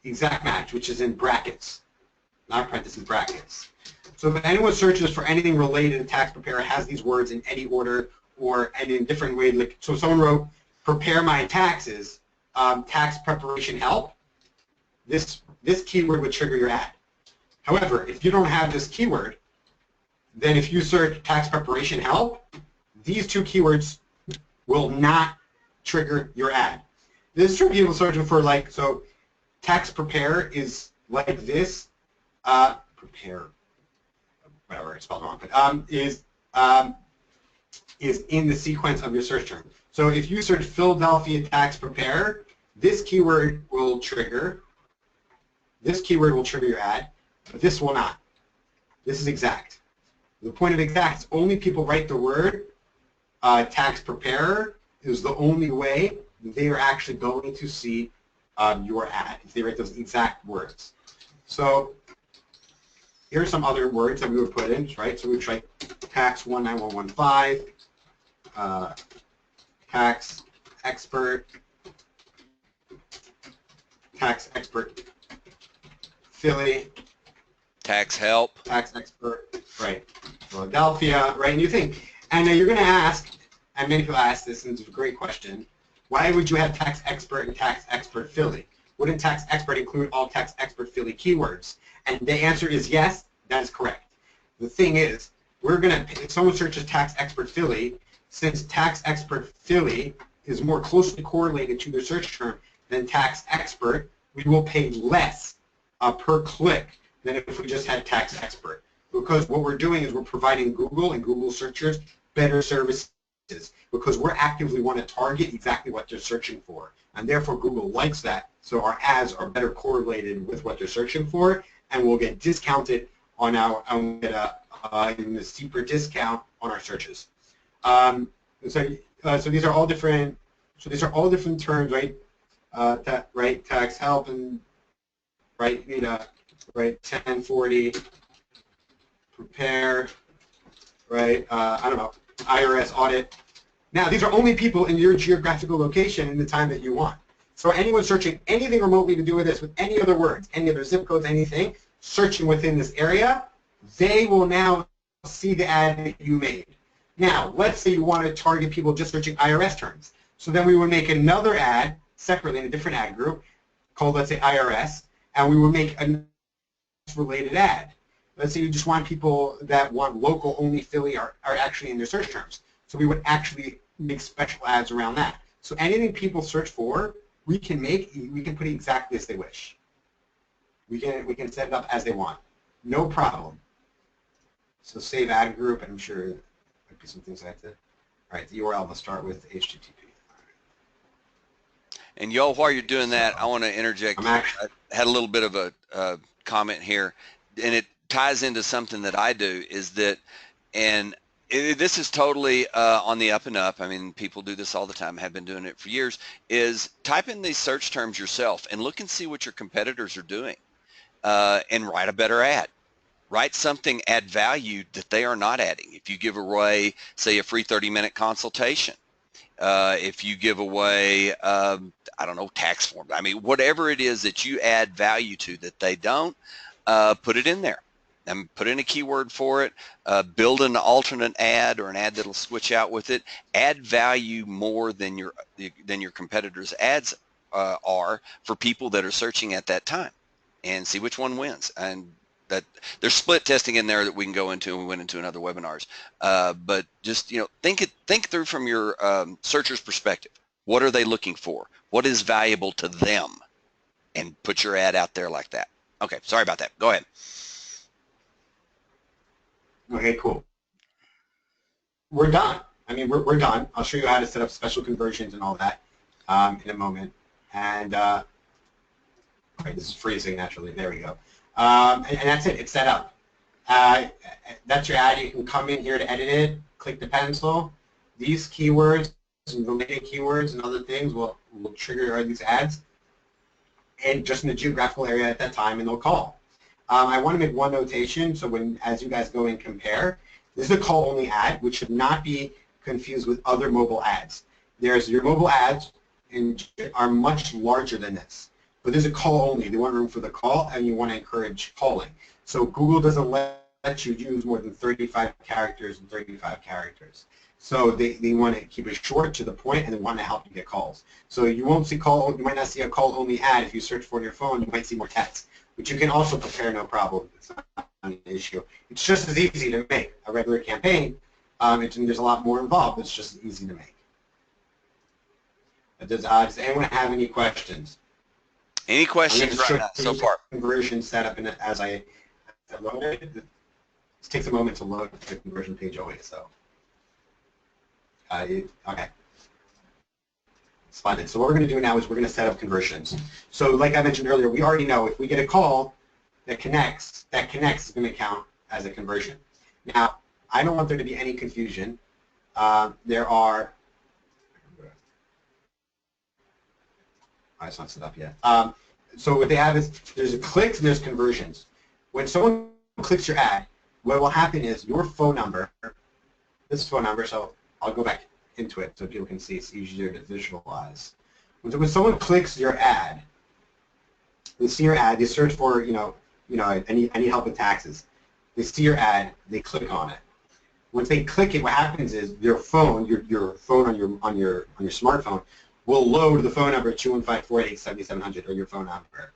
exact match, which is in brackets, not parentheses, brackets. So if anyone searches for anything related to tax preparer, has these words in any order or in a different way, like, so someone wrote, prepare my taxes, tax preparation help, this keyword would trigger your ad. However, if you don't have this keyword, then if you search tax preparation help, these two keywords will not trigger your ad. This is for people searching for, like, so tax prepare is like this, prepare, whatever, it's spelled wrong, but is in the sequence of your search term. So if you search Philadelphia tax preparer, this keyword will trigger your ad, but this will not. This is exact. The point of exact is only people write the word tax preparer is the only way they are actually going to see your ad, if they write those exact words. So here are some other words that we would put in, right? So we would try tax 19115, tax expert Philly, tax help, tax expert, right, Philadelphia, right? And you think, and you're going to ask, and many people ask this, and it's a great question, why would you have tax expert and tax expert Philly? Wouldn't tax expert include all tax expert Philly keywords? And the answer is yes, that is correct. The thing is, if someone searches tax expert Philly, since tax expert Philly is more closely correlated to the search term than tax expert, we will pay less per click than if we just had tax expert. Because what we're doing is we're providing Google and Google searchers better services, because we're actively want to target exactly what they're searching for. And therefore Google likes that, so our ads are better correlated with what they're searching for, and we'll get discounted on in the steeper discount on our searches. So these are all different. So these are all different terms, right? Right, tax help and right, you know, right, 1040, prepare, right? I don't know, IRS audit. Now these are only people in your geographical location in the time that you want. So anyone searching anything remotely to do with this, with any other words, any other zip codes, anything, searching within this area, they will now see the ad that you made. Now, let's say you want to target people just searching IRS terms. So then we would make another ad separately in a different ad group called, let's say, IRS, and we would make a related ad. Let's say you just want people that want local only Philly are actually in their search terms. So we would actually make special ads around that. So anything people search for, we can put it exactly as they wish. We can set it up as they want. No problem. So save ad group, and I'm sure there might be some things I have to. All right, the URL must start with HTTP. And Yoel, while you're doing So that, I want to interject I'm here. actually, I had a little bit of a comment here, and it ties into something that I do, is that, and this is totally on the up and up. I mean, people do this all the time, have been doing it for years, is type in these search terms yourself and look and see what your competitors are doing, and write a better ad. Write something, add value that they are not adding. If you give away, say, a free 30-minute consultation, if you give away, I don't know, tax form. I mean, whatever it is that you add value to that they don't, put it in there and put in a keyword for it. Build an alternate ad or an ad that'll switch out with it. Add value more than your competitors' ads are for people that are searching at that time, and see which one wins. And that there's split testing in there that we can go into, and we went into in other webinars. But just, think through from your searcher's perspective. What are they looking for? What is valuable to them? And put your ad out there like that. Okay, sorry about that. Go ahead. okay, cool. We're done. I mean, we're done. I'll show you how to set up special conversions and all that in a moment. And okay, this is freezing naturally. There we go. And that's it. It's set up. That's your ad. You can come in here to edit it, click the pencil. These keywords and related keywords and other things will trigger these ads, and just in the geographical area at that time, and they'll call. I want to make one notation, so as you guys go and compare, this is a call-only ad, which should not be confused with other mobile ads. There's your mobile ads are much larger than this, but this is a call-only. They want room for the call, and you want to encourage calling. So Google doesn't let you use more than 35 characters and 35 characters. So they want to keep it short, to the point, and they want to help you get calls. So you won't see you might not see a call-only ad. If you search for it on your phone, you might see more text, which you can also prepare, no problem. It's not an issue. It's just as easy to make a regular campaign. There's a lot more involved. It's just as easy to make. Does anyone have any questions? Any questions right now so far? Conversion setup as I load it. It takes a moment to load the conversion page always. So. Okay. Splendid. So what we're going to do now is we're going to set up conversions. So like I mentioned earlier, we already know if we get a call that connects is going to count as a conversion. Now, I don't want there to be any confusion. There are, it's not set up yet. So what they have is there's clicks and there's conversions. When someone clicks your ad, what will happen is your phone number, this phone number, so I'll go back into it so people can see. It's easier to visualize. When someone clicks your ad, they see your ad. They search for I need help with taxes. They see your ad. They click on it. Once they click it, what happens is your phone, your phone on your smartphone, will load the phone number 215-488-7700 or your phone number.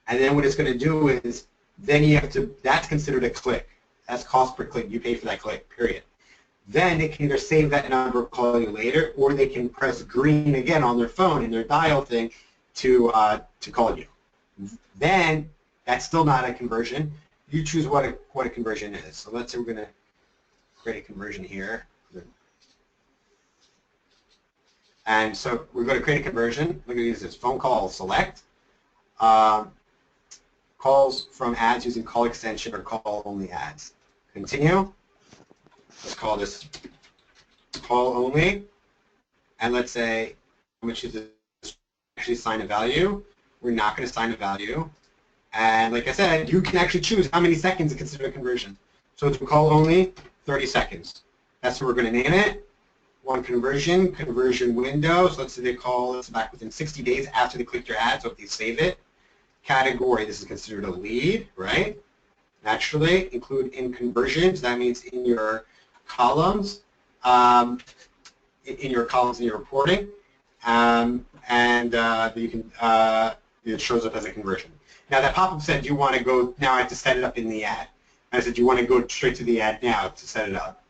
And then what it's going to do is then you have to. That's considered a click. That's cost per click. You pay for that click. Period. Then they can either save that number, call you later, or they can press green again on their phone in their dial thing to call you. Then that's still not a conversion. You choose what a conversion is. So let's say we're going to create a conversion here. And so we're going to create a conversion. We're going to use this phone call select. Calls from ads using call extension or call only ads. Continue. Let's call this call only, and let's say I'm going to choose this, actually assign a value. We're not going to assign a value, and like I said, you can actually choose how many seconds to consider a conversion. So it's call only, 30 seconds. That's what we're going to name it. One conversion window. So let's say they call us back within 60 days after they click your ad. So if they save it, category. This is considered a lead, right? Naturally, include in conversions. That means in your columns, in your reporting, and you can it shows up as a conversion. Now that pop-up said, "Do you want to go now?" I have to set it up in the ad. I said, "Do you want to go straight to the ad now to set it up?"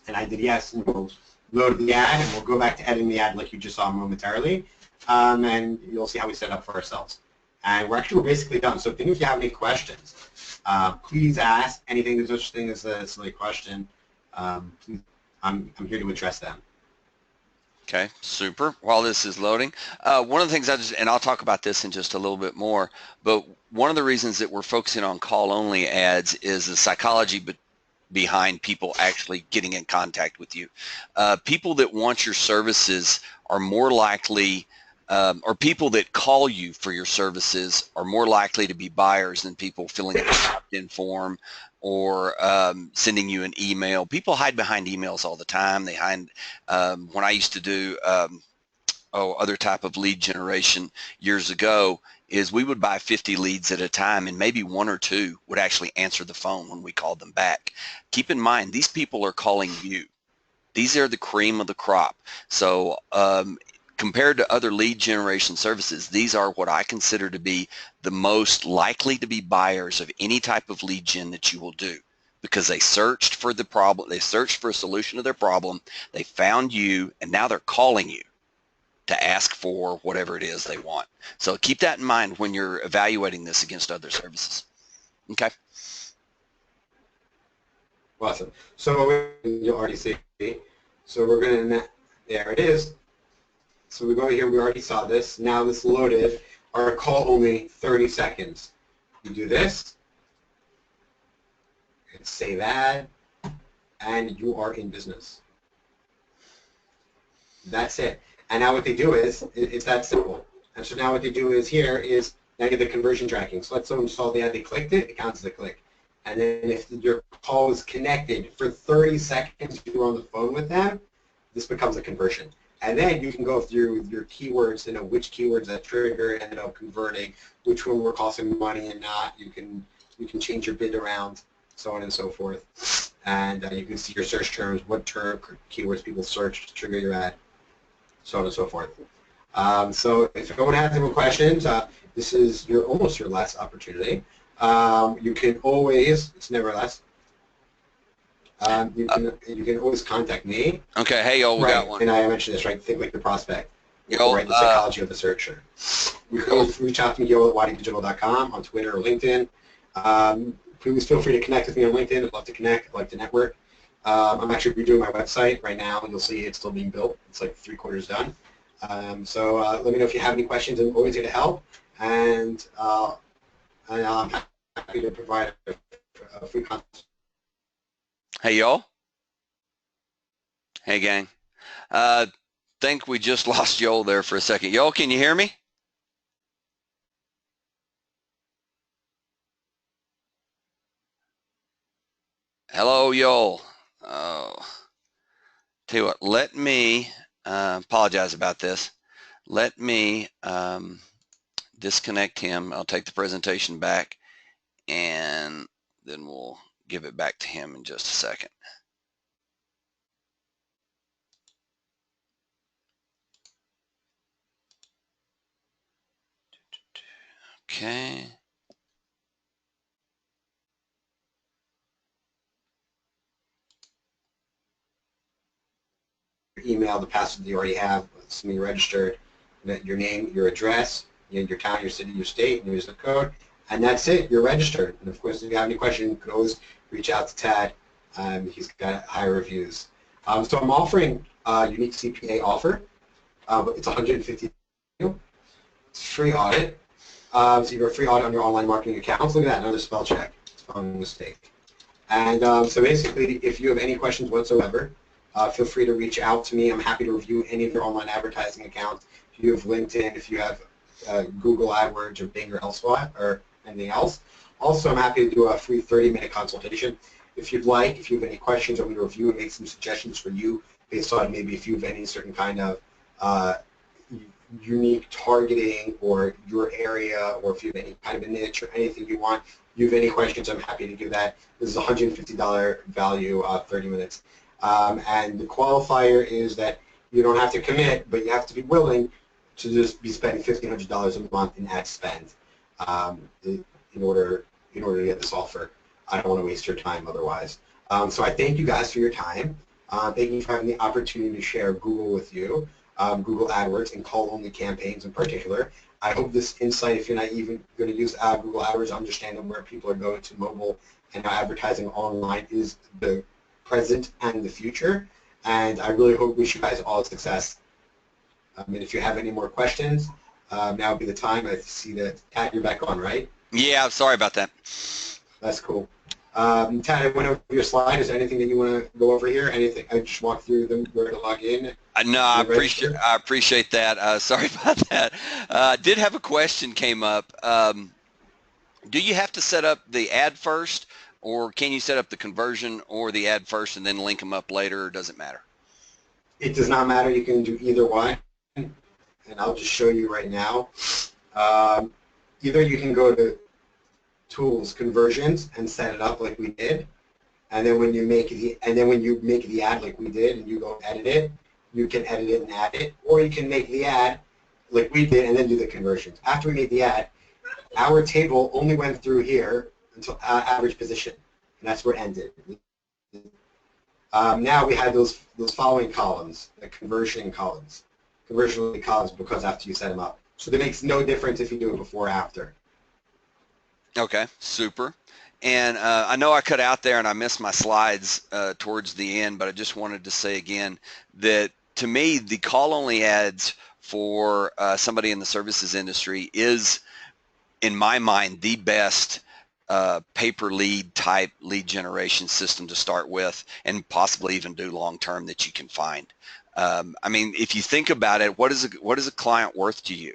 And I did yes, and we'll load the ad, and we'll go back to editing the ad like you just saw momentarily, and you'll see how we set it up for ourselves. And we're basically done. So if you have any questions, please ask anything. There's such thing as a silly question. Please, I'm here to address them. Okay, super. While this is loading, one of the things and I'll talk about this in just a little bit more, but one of the reasons that we're focusing on call-only ads is the psychology behind people actually getting in contact with you. People that want your services are more likely, or people that call you for your services are more likely to be buyers than people filling out an opt-in form or sending you an email. People hide behind emails all the time. They hide, when I used to do other type of lead generation years ago, is we would buy 50 leads at a time, and maybe one or two would actually answer the phone when we called them back. Keep in mind, these people are calling you. These are the cream of the crop. So compared to other lead generation services, these are what I consider to be the most likely to be buyers of any type of lead gen that you will do, because they searched for the problem, they searched for a solution to their problem, they found you, and now they're calling you to ask for whatever it is they want. So keep that in mind when you're evaluating this against other services. Okay. Awesome. So you already see. So we're going to, there it is. So we go here, we already saw this. Now this loaded. Our call only 30 seconds. You do this, hit save ad, and you are in business. That's it. And now what they do is, it's that simple. And so now what they do is here is, now you get the conversion tracking. So let's someone saw the ad, they clicked it, it counts as a click. And then if your call is connected for 30 seconds, you were on the phone with them, this becomes a conversion. And then you can go through your keywords to know which keywords that trigger ended up converting, which one were costing money and not. You can change your bid around, so on and so forth. And you can see your search terms, what term keywords people search to trigger your ad, so on and so forth. So if anyone has any questions, this is almost your last opportunity. You can always, it's never last. You can always contact me. Okay, hey, Yoel, we got one. And I mentioned this, right? Think like the prospect. Yoel, right, the psychology of the searcher. You can always reach out to me, Yoel@wadidigital.com, on Twitter or LinkedIn. Please feel free to connect with me on LinkedIn. I'd love to connect. I'd like to network. I'm actually redoing my website right now, and you'll see it's still being built. It's like 3/4 done. So let me know if you have any questions. I'm always here to help, and I'm happy to provide a free consultation. Hey, Yoel. Hey, gang. Think we just lost Yoel there for a second. Yoel, can you hear me? Hello, Yoel. Oh. Tell you what, let me apologize about this. Let me disconnect him. I'll take the presentation back, and then we'll give it back to him in just a second. Okay. Email, the password that you already have, assuming you're registered, your name, your address, your town, your city, your state, and your zip code, and that's it. You're registered. And of course, if you have any questions, you can always reach out to Tad. He's got high reviews. So I'm offering a unique CPA offer. It's $150. It's free audit. So you have a free audit on your online marketing accounts. Look at that, another spell check. Spelling mistake. And so basically, if you have any questions whatsoever, feel free to reach out to me. I'm happy to review any of your online advertising accounts. If you have LinkedIn, if you have Google AdWords or Bing or elsewhere or anything else. Also, I'm happy to do a free 30-minute consultation. If you'd like, if you have any questions, I'm going to review and make some suggestions for you based on maybe if you have any certain kind of unique targeting or your area, or if you have any kind of a niche or anything you want. If you have any questions, I'm happy to give that. This is a $150 value, 30 minutes. And the qualifier is that you don't have to commit, but you have to be willing to just be spending $1,500 a month in ad spend in order to get this offer. I don't want to waste your time otherwise. So I thank you guys for your time. Thank you for having the opportunity to share Google with you. Google AdWords and call-only campaigns in particular. I hope this insight, if you're not even going to use Google AdWords, understanding where people are going to mobile and how advertising online is the present and the future. And I really wish you guys all success. And if you have any more questions, now would be the time. I see that, Pat, you're back on, right? Yeah, sorry about that. That's cool. Tad, I went over your slide. Is there anything that you want to go over here? Anything? I just walked through them, where to log in. No, I appreciate that. Sorry about that. Did have a question came up. Do you have to set up the ad first, or can you set up the conversion or the ad first and then link them up later, or does it matter? It does not matter. You can do either one, and I'll just show you right now. Either you can go to Tools, Conversions, and set it up like we did, and then when you make the ad like we did, and you go edit it, you can edit it and add it, or you can make the ad like we did and then do the conversions. After we made the ad, our table only went through here until average position, and that's where it ended. Now we had those following columns, the conversion columns, because after you set them up. So it makes no difference if you do it before or after. Okay, super. And I know I cut out there and I missed my slides towards the end, but I just wanted to say again that to me, the call-only ads for somebody in the services industry is, in my mind, the best pay-per lead type lead generation system to start with, and possibly even do long-term that you can find. I mean, if you think about it, what is a client worth to you?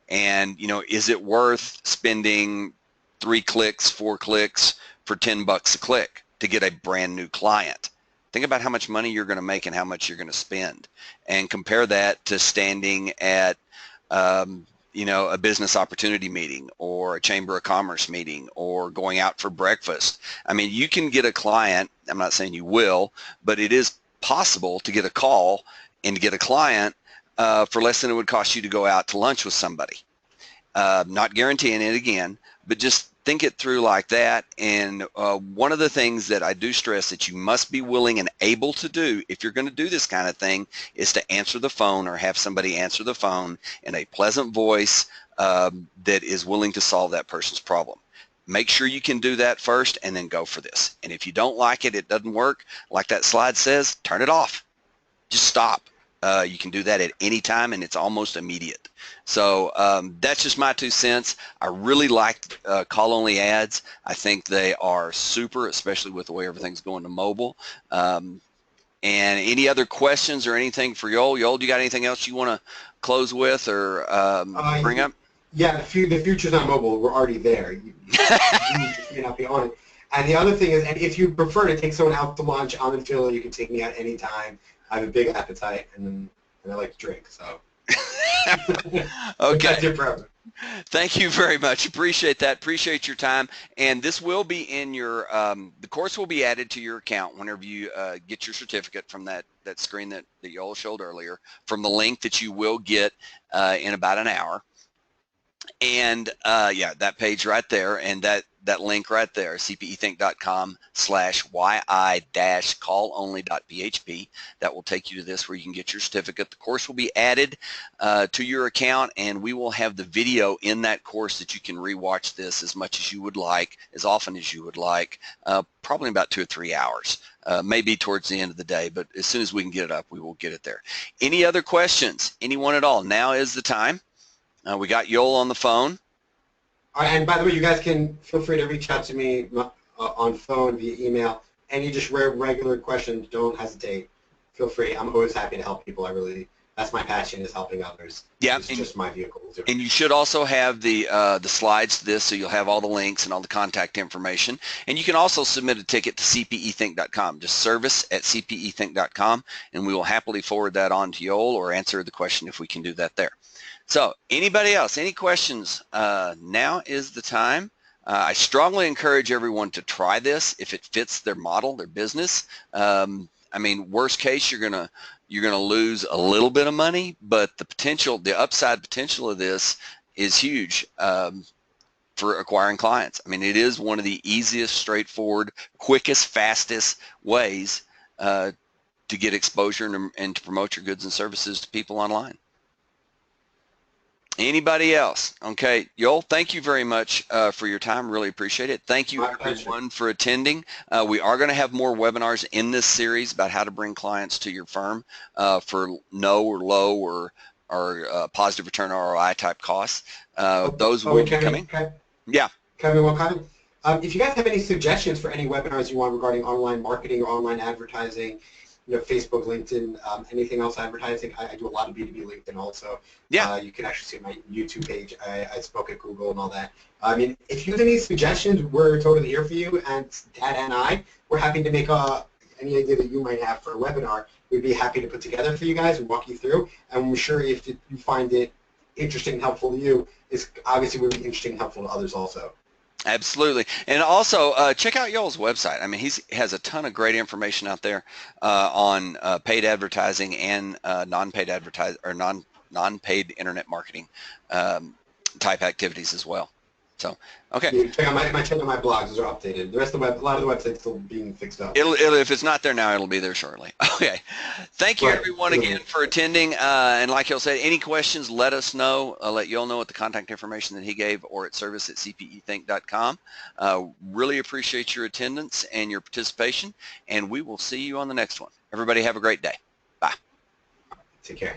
And, you know, is it worth spending 3 clicks, 4 clicks for $10 a click to get a brand new client? Think about how much money you're going to make and how much you're going to spend, and compare that to standing at, you know, a business opportunity meeting or a chamber of commerce meeting or going out for breakfast. I mean, you can get a client. I'm not saying you will, but it is possible to get a call and to get a client for less than it would cost you to go out to lunch with somebody. Not guaranteeing it again, but just think it through like that. And one of the things that I do stress that you must be willing and able to do if you're going to do this kind of thing is to answer the phone or have somebody answer the phone in a pleasant voice that is willing to solve that person's problem. Make sure you can do that first and then go for this. And if you don't like it, it doesn't work, like that slide says, turn it off. Just stop. You can do that at any time, and it's almost immediate. So that's just my 2 cents. I really like call-only ads. I think they are super, especially with the way everything's going to mobile. And any other questions or anything for Yoel? Yoel, do you got anything else you want to close with or bring up? Yeah, the future's not mobile. We're already there. You just may not be on it. And the other thing is, and if you prefer to take someone out to lunch, I'm in Philly. You can take me out anytime. I have a big appetite, and I like to drink. So. Okay. That's your preference. Thank you very much. Appreciate that. Appreciate your time. And this will be in your, the course will be added to your account whenever you get your certificate from that screen that Yoel showed earlier, from the link that you will get in about an hour. And yeah, that page right there, and that link right there, cpethink.com/yi-callonly.php. That will take you to this where you can get your certificate. The course will be added to your account, and we will have the video in that course that you can rewatch this as much as you would like, as often as you would like, probably about 2 or 3 hours. Maybe towards the end of the day, but as soon as we can get it up, we will get it there. Any other questions? Anyone at all? Now is the time. We got Yoel on the phone. And by the way, you guys can feel free to reach out to me on phone, via email. Any just regular questions, don't hesitate. Feel free. I'm always happy to help people. That's my passion, is helping others. Yeah, it's just my vehicle. And you should also have the slides to this, so you'll have all the links and all the contact information. And you can also submit a ticket to cpethink.com, just service@cpethink.com, and we will happily forward that on to Yoel or answer the question if we can do that there. So anybody else, any questions? Now is the time. I strongly encourage everyone to try this if it fits their model, their business. I mean, worst case, you're gonna lose a little bit of money, but the upside potential of this is huge for acquiring clients. I mean, it is one of the easiest, straightforward, quickest, fastest ways to get exposure and to promote your goods and services to people online. Anybody else? Okay, Yoel, thank you very much for your time. Really appreciate it. Thank you everyone for attending. We are going to have more webinars in this series about how to bring clients to your firm for no or low or positive return ROI type costs. Those will be coming. Yeah. Kevin, one comment. If you guys have any suggestions for any webinars you want regarding online marketing or online advertising, Facebook, LinkedIn, anything else advertising. I do a lot of B2B LinkedIn also. Yeah. You can actually see my YouTube page. I spoke at Google and all that. I mean, if you have any suggestions, we're totally here for you. And Dad and we're happy to make any idea that you might have for a webinar. We'd be happy to put together for you guys and walk you through. And we're sure if you find it interesting and helpful to you, it's obviously would be interesting and helpful to others also. Absolutely. And also check out Yoel's website. I mean, he has a ton of great information out there on paid advertising and non-paid advertising or non-paid internet marketing type activities as well. So, okay. Yeah, check out my blogs; those are updated. The rest of a lot of the website's still being fixed up. If it's not there now, it'll be there shortly. Okay. Thank you everyone again for attending. And like Yoel said, any questions, let us know. Let Yoel know at the contact information that he gave or at service@cpethink.com. Really appreciate your attendance and your participation, and we will see you on the next one. Everybody have a great day. Bye. Take care.